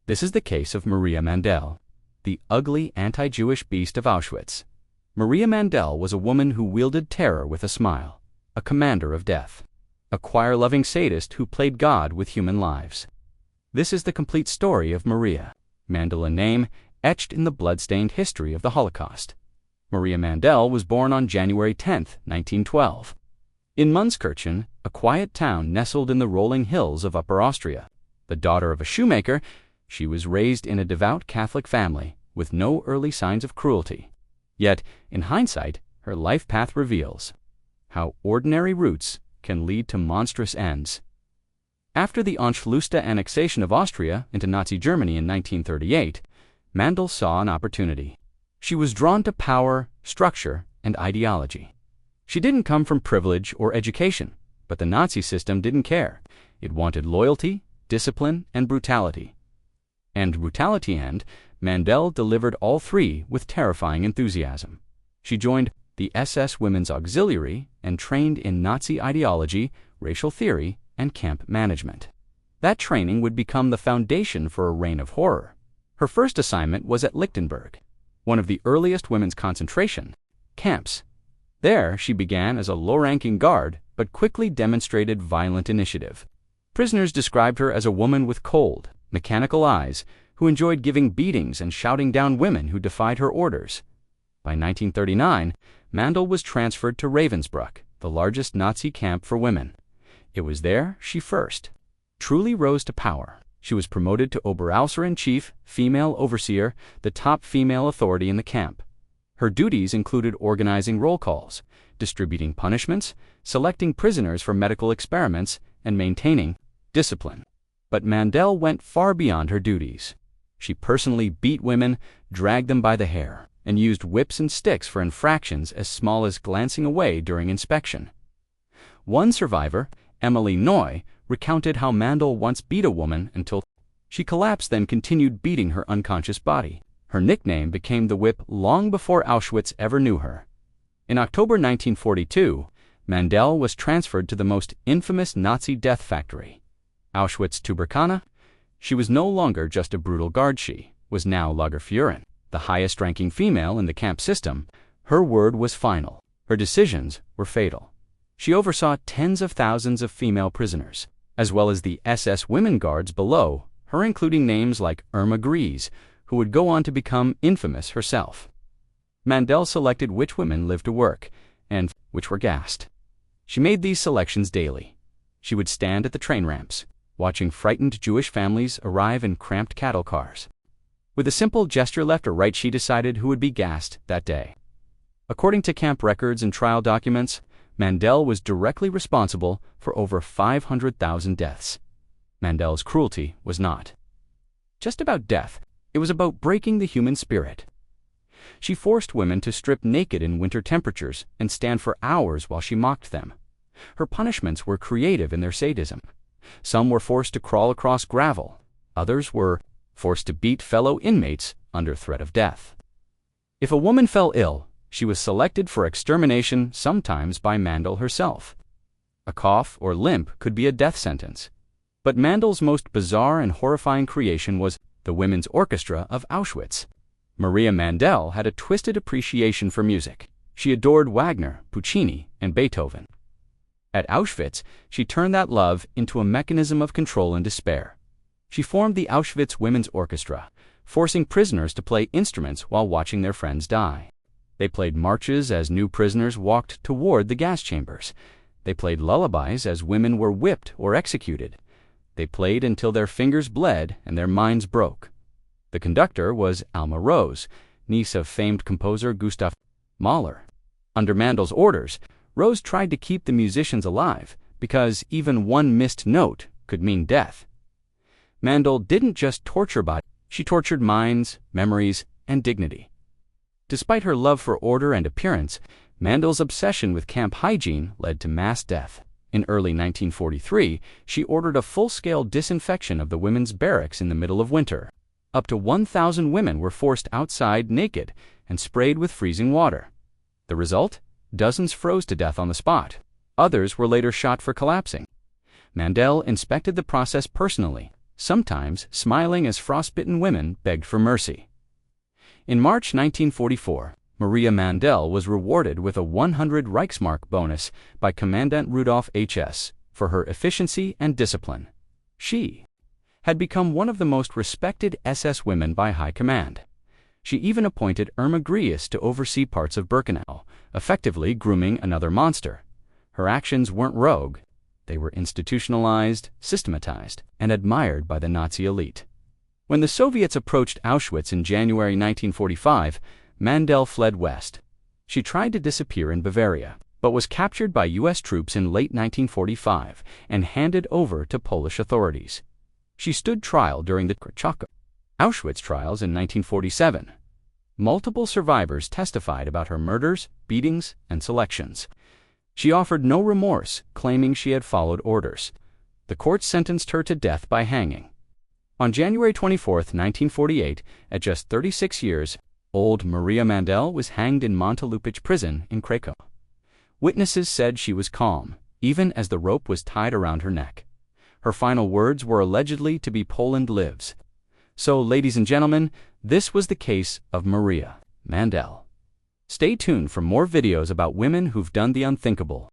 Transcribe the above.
This is the case of Maria Mandl, the ugly anti-Jewish beast of Auschwitz. Maria Mandl was a woman who wielded terror with a smile, a commander of death, a choir-loving sadist who played God with human lives. This is the complete story of Maria Mandl, a name etched in the bloodstained history of the Holocaust. Maria Mandl was born on January 10, 1912. In Münzkirchen, a quiet town nestled in the rolling hills of Upper Austria. The daughter of a shoemaker, she was raised in a devout Catholic family with no early signs of cruelty. Yet, in hindsight, her life path reveals how ordinary roots can lead to monstrous ends. After the Anschluss annexation of Austria into Nazi Germany in 1938, Mandel saw an opportunity. She was drawn to power, structure, and ideology. She didn't come from privilege or education, but the Nazi system didn't care. It wanted loyalty, discipline, and brutality. And Mandel delivered all three with terrifying enthusiasm. She joined the SS Women's Auxiliary and trained in Nazi ideology, racial theory, and camp management. That training would become the foundation for a reign of horror. Her first assignment was at Lichtenberg, one of the earliest women's concentration camps. There, she began as a low-ranking guard, but quickly demonstrated violent initiative. Prisoners described her as a woman with cold, mechanical eyes who enjoyed giving beatings and shouting down women who defied her orders. By 1939, Mandel was transferred to Ravensbrück, the largest Nazi camp for women. It was there she first truly rose to power. She was promoted to Upper Austria chief, female overseer, the top female authority in the camp. Her duties included organizing roll calls, distributing punishments, selecting prisoners for medical experiments, and maintaining discipline. But Mandel went far beyond her duties. She personally beat women, dragged them by the hair, and used whips and sticks for infractions as small as glancing away during inspection. One survivor, Emily Noy, recounted how Mandel once beat a woman until she collapsed, then continued beating her unconscious body. Her nickname became the whip long before Auschwitz ever knew her. In October 1942, Mandel was transferred to the most infamous Nazi death factory, Auschwitz-Birkenau. She was no longer just a brutal guard, she was now Lagerführerin, the highest-ranking female in the camp system. Her word was final. Her decisions were fatal. She oversaw tens of thousands of female prisoners, as well as the SS women guards below her, including names like Irma Gries, who would go on to become infamous herself. Mandel selected which women lived to work, and which were gassed. She made these selections daily. She would stand at the train ramps, watching frightened Jewish families arrive in cramped cattle cars. With a simple gesture left or right, she decided who would be gassed that day. According to camp records and trial documents, Mandel was directly responsible for over 500,000 deaths. Mandel's cruelty was not just about death. It was about breaking the human spirit. She forced women to strip naked in winter temperatures and stand for hours while she mocked them. Her punishments were creative in their sadism. Some were forced to crawl across gravel. Others were forced to beat fellow inmates under threat of death. If a woman fell ill, she was selected for extermination, sometimes by Mandel herself. A cough or limp could be a death sentence. But Mandel's most bizarre and horrifying creation was the Women's Orchestra of Auschwitz. Maria Mandl had a twisted appreciation for music. She adored Wagner, Puccini, and Beethoven. At Auschwitz, she turned that love into a mechanism of control and despair. She formed the Auschwitz Women's Orchestra, forcing prisoners to play instruments while watching their friends die. They played marches as new prisoners walked toward the gas chambers. They played lullabies as women were whipped or executed. They played until their fingers bled and their minds broke. The conductor was Alma Rose, niece of famed composer Gustav Mahler. Under Mandel's orders, Rose tried to keep the musicians alive because even one missed note could mean death. Mandel didn't just torture bodies, she tortured minds, memories, and dignity. Despite her love for order and appearance, Mandel's obsession with camp hygiene led to mass death. In early 1943, she ordered a full-scale disinfection of the women's barracks in the middle of winter. Up to 1,000 women were forced outside naked and sprayed with freezing water. The result? Dozens froze to death on the spot. Others were later shot for collapsing. Mandel inspected the process personally, sometimes smiling as frostbitten women begged for mercy. In March 1944, Maria Mandl was rewarded with a 100 Reichsmark bonus by Commandant Rudolf H.S. for her efficiency and discipline. She had become one of the most respected SS women by high command. She even appointed Irma Greuze to oversee parts of Birkenau, effectively grooming another monster. Her actions weren't rogue. They were institutionalized, systematized, and admired by the Nazi elite. When the Soviets approached Auschwitz in January 1945, Mandel fled west. She tried to disappear in Bavaria, but was captured by U.S. troops in late 1945 and handed over to Polish authorities. She stood trial during the Auschwitz trials in 1947. Multiple survivors testified about her murders, beatings, and selections. She offered no remorse, claiming she had followed orders. The court sentenced her to death by hanging. On January 24, 1948, at just 36 years old, Maria Mandl was hanged in Montelupich prison in Krakow. Witnesses said she was calm, even as the rope was tied around her neck. Her final words were allegedly to be "Poland lives." So, ladies and gentlemen, this was the case of Maria Mandl. Stay tuned for more videos about women who've done the unthinkable.